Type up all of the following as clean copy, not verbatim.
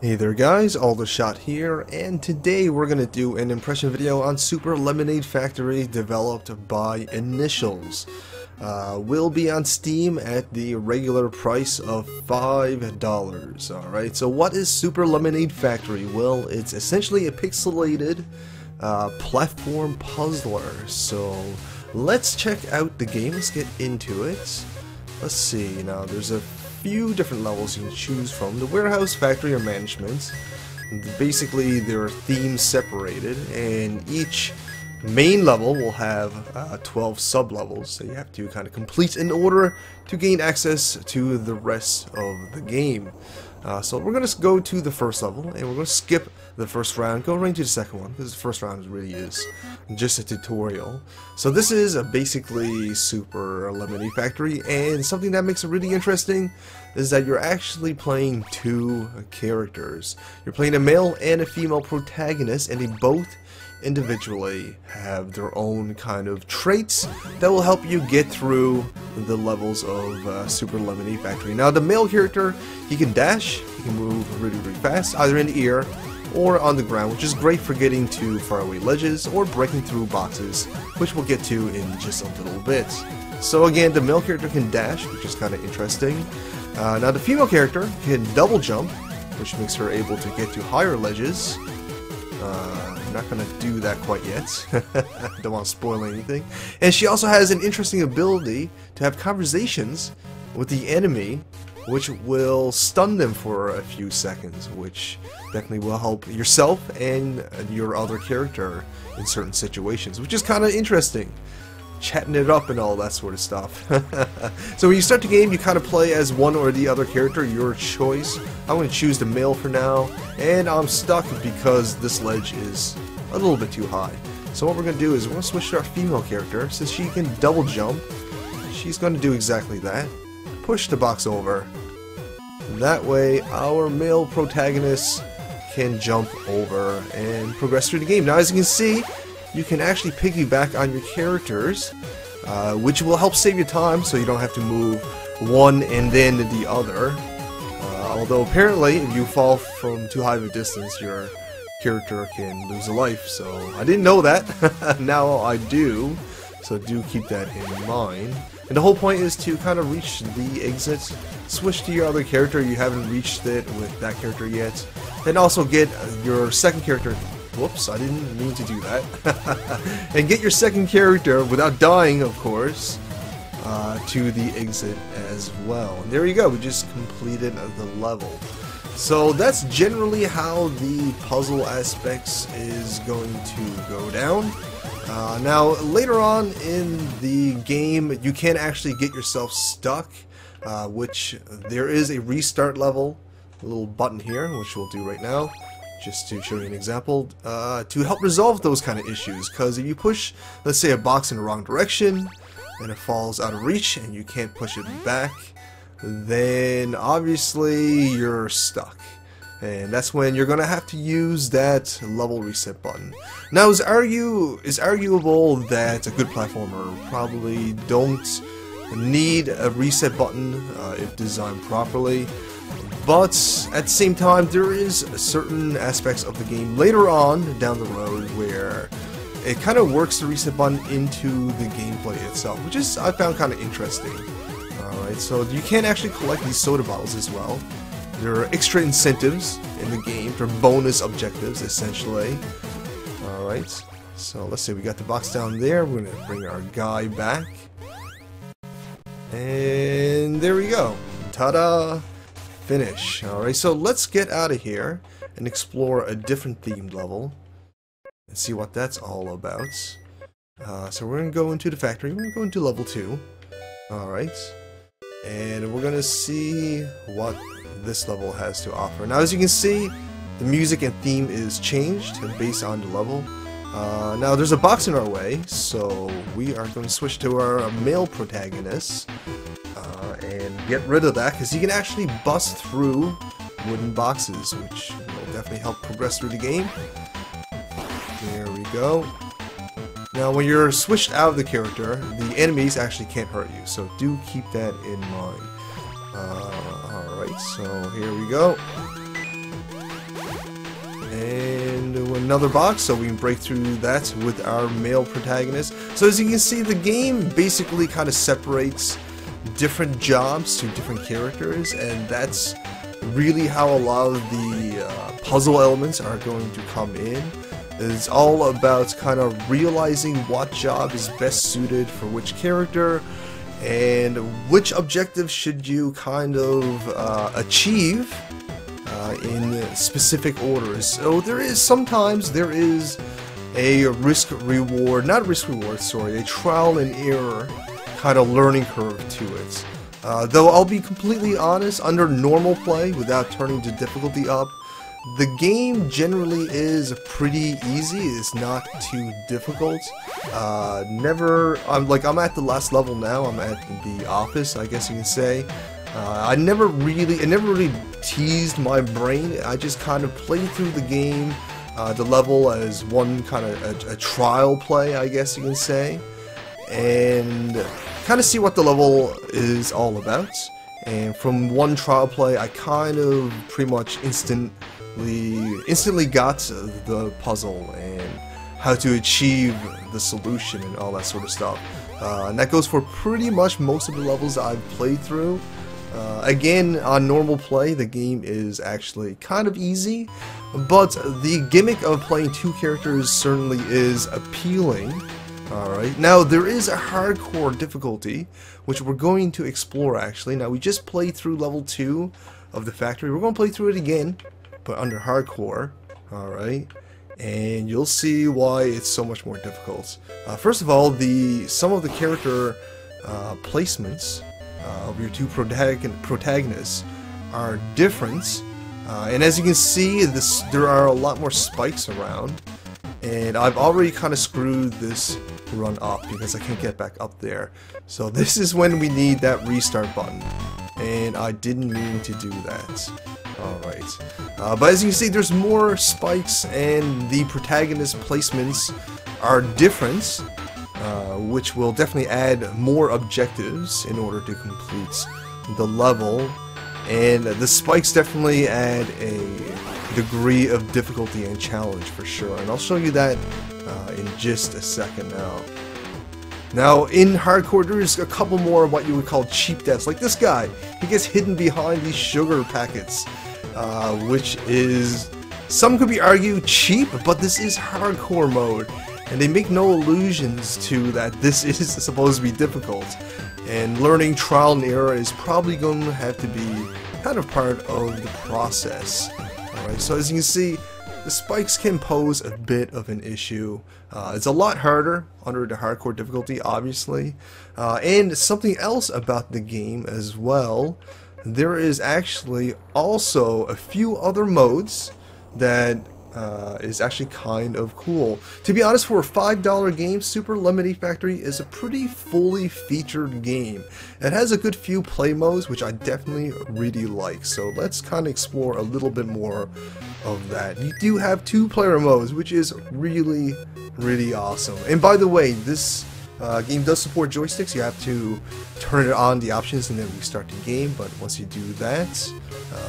Hey there guys, Aldershot here, and today we're going to do an impression video on Super Lemonade Factory developed by Initials. Will be on Steam at the regular price of $5. Alright, so what is Super Lemonade Factory? Well, it's essentially a pixelated platform puzzler. So let's check out the game, let's get into it. Let's see, now there's a few different levels you can choose from. The warehouse, factory, or management. Basically, there are themes separated, and each main level will have 12 sub-levels that you have to kind of complete in order to gain access to the rest of the game. So we're going to go to the first level, and we're going to skip the first round, go right into the second one, because the first round really is just a tutorial. So this is basically Super Lemonade Factory, and something that makes it really interesting is that you're actually playing two characters. You're playing a male and a female protagonist, and they both individually have their own kind of traits that will help you get through the levels of Super Lemonade Factory. Now the male character, he can dash, he can move really fast, either in the air or on the ground, which is great for getting to faraway ledges or breaking through boxes, which we'll get to in just a little bit. So again, the male character can dash, which is kind of interesting. Now the female character can double jump, which makes her able to get to higher ledges. Not gonna do that quite yet. Don't want to spoil anything. And she also has an interesting ability to have conversations with the enemy, which will stun them for a few seconds, which definitely will help yourself and your other character in certain situations, which is kind of interesting. Chatting it up and all that sort of stuff. So when you start the game, you kind of play as one or the other character, your choice. I'm going to choose the male for now, and I'm stuck because this ledge is a little bit too high. So what we're going to do is we're going to switch to our female character. Since she can double jump, she's going to do exactly that. Push the box over. That way our male protagonist can jump over and progress through the game. Now as you can see, you can actually piggyback on your characters, which will help save you time so you don't have to move one and then the other. Although apparently if you fall from too high of a distance, your character can lose a life. So I didn't know that. Now I do. So do keep that in mind. And the whole point is to kind of reach the exit, switch to your other character. You haven't reached it with that character yet. And also get your second character. Whoops, I didn't mean to do that. And get your second character, without dying of course, to the exit as well. And there you go, we just completed the level. So that's generally how the puzzle aspects is going to go down. Now later on in the game you can actually get yourself stuck, which there is a restart level, a little button here, which we'll do right now. Just to show you an example, to help resolve those kind of issues, because if you push, let's say, a box in the wrong direction and it falls out of reach and you can't push it back, then obviously you're stuck, and that's when you're gonna have to use that level reset button. Now it's arguable that a good platformer probably don't need a reset button if designed properly. But at the same time, there is certain aspects of the game later on down the road where it kind of works the reset button into the gameplay itself, which is, I found, kind of interesting. Alright, so you can actually collect these soda bottles as well. There are extra incentives in the game for bonus objectives, essentially. Alright, so let's see, we got the box down there. We're going to bring our guy back. And there we go. Ta-da! Finish. Alright, so let's get out of here and explore a different themed level and see what that's all about. So we're going to go into the factory. We're going to go into level 2. Alright. And we're going to see what this level has to offer. Now as you can see, the music and theme is changed based on the level. Now there's a box in our way, so we are going to switch to our male protagonist. And get rid of that, because he can actually bust through wooden boxes, which will definitely help progress through the game. There we go. Now when you're switched out of the character, the enemies actually can't hurt you, so do keep that in mind. Alright, so here we go. and another box, so we can break through that with our male protagonist. So as you can see, the game basically kind of separates different jobs to different characters, and that's really how a lot of the puzzle elements are going to come in. It's all about kind of realizing what job is best suited for which character, and which objective should you kind of achieve in specific orders. So sometimes there is a a trial and error kind of learning curve to it. Though I'll be completely honest, under normal play, without turning the difficulty up, the game generally is pretty easy. It's not too difficult. I'm at the last level now. I'm at the office, I guess you can say. It never really teased my brain. I just kind of played through the game, the level as one kind of a trial play, I guess you can say, and kind of see what the level is all about. And from one trial play, I kind of pretty much instantly got the puzzle and how to achieve the solution and all that sort of stuff. And that goes for pretty much most of the levels I've played through. Again, on normal play, the game is actually kind of easy, but the gimmick of playing two characters certainly is appealing. Alright, now there is a hardcore difficulty, which we're going to explore actually. Now we just played through level 2 of the factory. We're going to play through it again, but under hardcore. Alright, and you'll see why it's so much more difficult. First of all, some of the character placements of your two protagonists are different, and as you can see, there are a lot more spikes around, and I've already kind of screwed this run up because I can't get back up there. So this is when we need that restart button, and I didn't mean to do that. Alright, but as you can see, there's more spikes, and the protagonist placements are different, which will definitely add more objectives in order to complete the level, and the spikes definitely add a degree of difficulty and challenge for sure, and I'll show you that in just a second now. Now in hardcore, there's a couple more of what you would call cheap deaths, like this guy. He gets hidden behind these sugar packets, which is, some could be argued, cheap, but this is hardcore mode, and they make no allusions to that this is supposed to be difficult, and learning trial and error is probably going to have to be kind of part of the process. Alright, so as you can see, the spikes can pose a bit of an issue. It's a lot harder under the hardcore difficulty, obviously, and something else about the game as well, there is actually also a few other modes that is actually kind of cool. To be honest, for a $5 game, Super Lemonade Factory is a pretty fully featured game. It has a good few play modes, which I definitely really like. So let's kind of explore a little bit more of that. You do have 2-player modes, which is really, really awesome. And by the way, this game does support joysticks. You have to turn it on, the options, and then restart the game. But once you do that,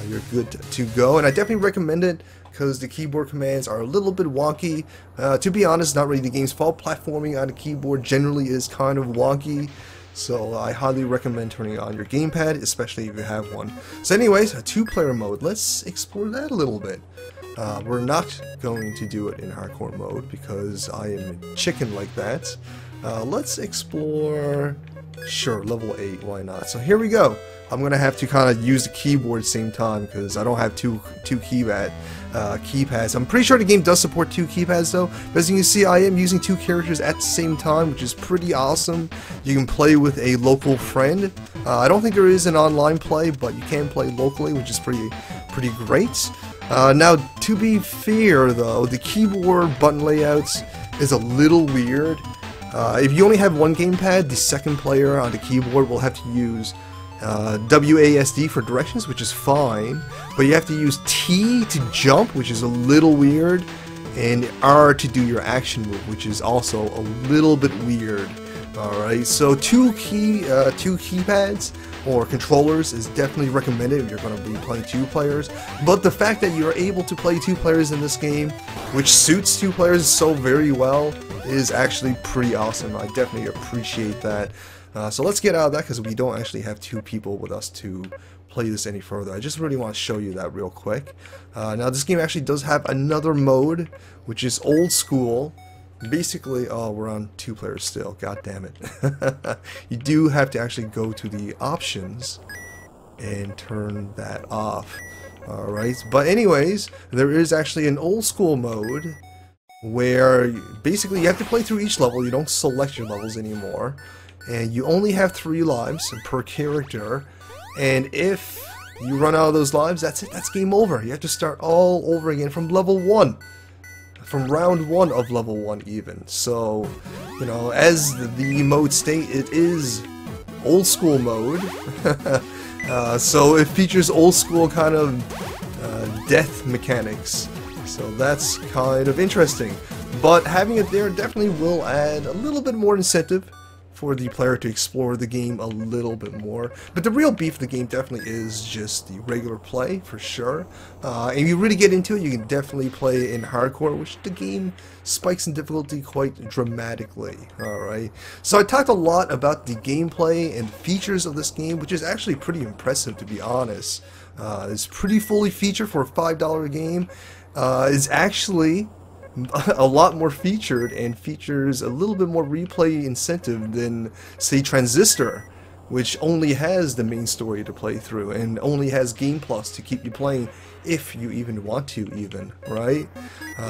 you're good to go. And I definitely recommend it, because the keyboard commands are a little bit wonky. To be honest, not really the game's fault. Platforming on the keyboard generally is kind of wonky, so I highly recommend turning on your gamepad, especially if you have one. So anyways, a 2-player mode, let's explore that a little bit. We're not going to do it in hardcore mode because I am a chicken like that. Let's explore, sure, level 8, why not? So here we go. I'm gonna have to kind of use the keyboard at the same time because I don't have two keypads. I'm pretty sure the game does support 2 keypads though, but as you can see, I am using 2 characters at the same time, which is pretty awesome. You can play with a local friend. I don't think there is an online play, but you can play locally, which is pretty great. Now, to be fair though, the keyboard button layouts is a little weird. If you only have one gamepad, the second player on the keyboard will have to use WASD for directions, which is fine, but you have to use T to jump, which is a little weird, and R to do your action move, which is also a little bit weird. Alright, so two keypads or controllers is definitely recommended if you're going to be playing 2 players. But the fact that you're able to play 2 players in this game, which suits 2 players so very well, is actually pretty awesome. I definitely appreciate that. So let's get out of that because we don't actually have 2 people with us to play this any further. I just really want to show you that real quick. Now this game actually does have another mode, which is old school. Basically, oh, we're on 2 players still. God damn it. You do have to actually go to the options and turn that off. Alright, but anyways, there is actually an old school mode where basically you have to play through each level. You don't select your levels anymore. And you only have 3 lives per character. And if you run out of those lives, that's it. That's game over. You have to start all over again from level 1. From round 1 of level 1 even. So, you know, as the mode state, it is old school mode. So it features old school kind of death mechanics. So that's kind of interesting. But having it there definitely will add a little bit more incentive for the player to explore the game a little bit more. But the real beef of the game definitely is just the regular play, for sure. And if you really get into it, you can definitely play in hardcore, which the game spikes in difficulty quite dramatically. Alright, so I talked a lot about the gameplay and features of this game, which is actually pretty impressive, to be honest. It's pretty fully featured for a $5 game. It's actually a lot more featured and features a little bit more replay incentive than, say, Transistor, which only has the main story to play through and only has Game Plus to keep you playing if you even want to, even, right?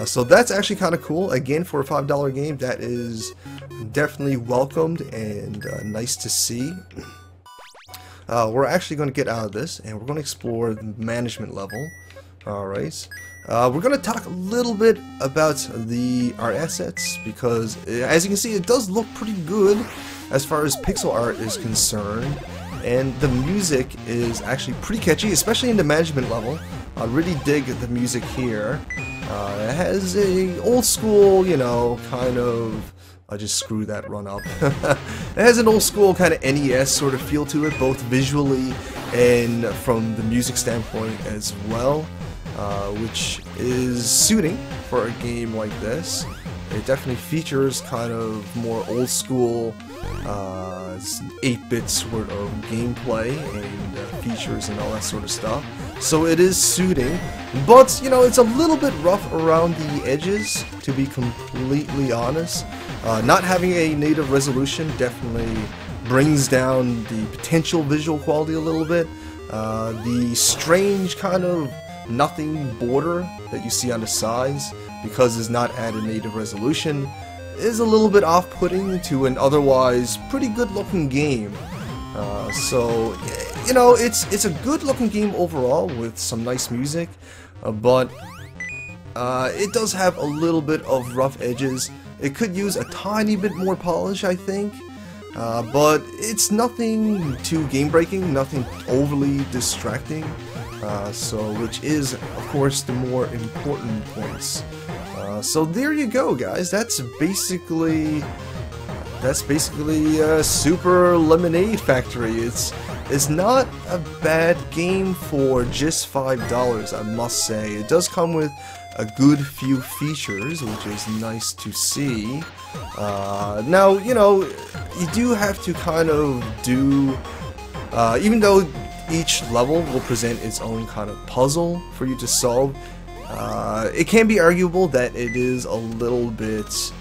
So that's actually kind of cool. Again, for a $5 game, that is definitely welcomed and nice to see. We're actually going to get out of this and we're going to explore the management level. Alright. We're going to talk a little bit about our assets, because as you can see, it does look pretty good as far as pixel art is concerned, and the music is actually pretty catchy, especially in the management level. I really dig the music here. It has a old school, you know, kind of... I just screwed that run up. It has an old school kind of NES sort of feel to it, both visually and from the music standpoint as well. Which is suiting for a game like this. It definitely features kind of more old school 8-bit sort of gameplay and features and all that sort of stuff. So it is suiting, but you know, it's a little bit rough around the edges, to be completely honest. Not having a native resolution definitely brings down the potential visual quality a little bit. The strange kind of nothing border that you see on the sides, because it's not at a native resolution, is a little bit off-putting to an otherwise pretty good-looking game. So, you know, it's a good-looking game overall with some nice music, but it does have a little bit of rough edges. It could use a tiny bit more polish, I think. But it's nothing too game-breaking, nothing overly distracting. Which is, of course, the more important points. So there you go, guys. That's basically Super Lemonade Factory. It's not a bad game for just $5, I must say. It does come with a good few features, which is nice to see. Now, you know, you do have to kind of do, even though each level will present its own kind of puzzle for you to solve, it can be arguable that it is a little bit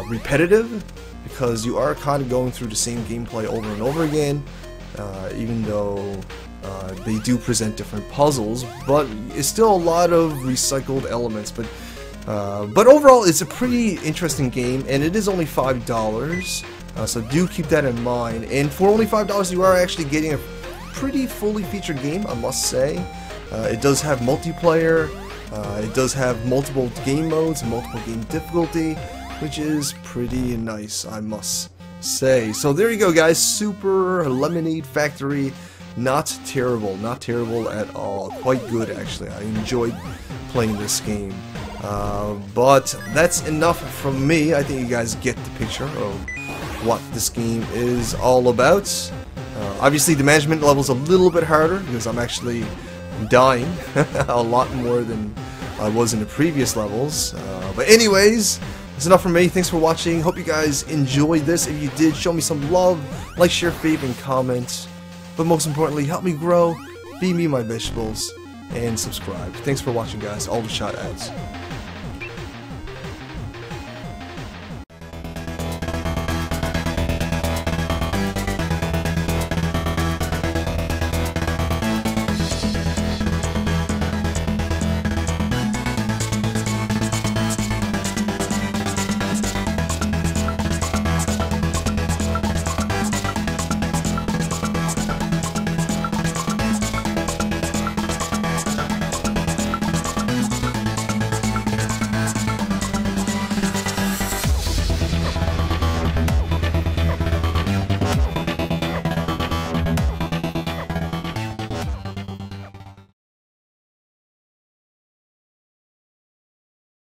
repetitive, because you are kind of going through the same gameplay over and over again, even though they do present different puzzles, but it's still a lot of recycled elements. But overall, it's a pretty interesting game, and it is only $5, so do keep that in mind. And for only $5, you are actually getting a pretty fully featured game, I must say. It does have multiplayer, it does have multiple game modes, multiple game difficulty, which is pretty nice, I must say. So there you go, guys. Super Lemonade Factory. Not terrible at all. Quite good, actually. I enjoyed playing this game. But that's enough from me. I think you guys get the picture of what this game is all about. Obviously the management level's a little bit harder because I'm actually dying a lot more than I was in the previous levels. But anyways, that's enough from me. Thanks for watching. Hope you guys enjoyed this. If you did, show me some love. Like, share, fave, and comment. But most importantly, help me grow, feed me my vegetables, and subscribe. Thanks for watching, guys. All the shot ads.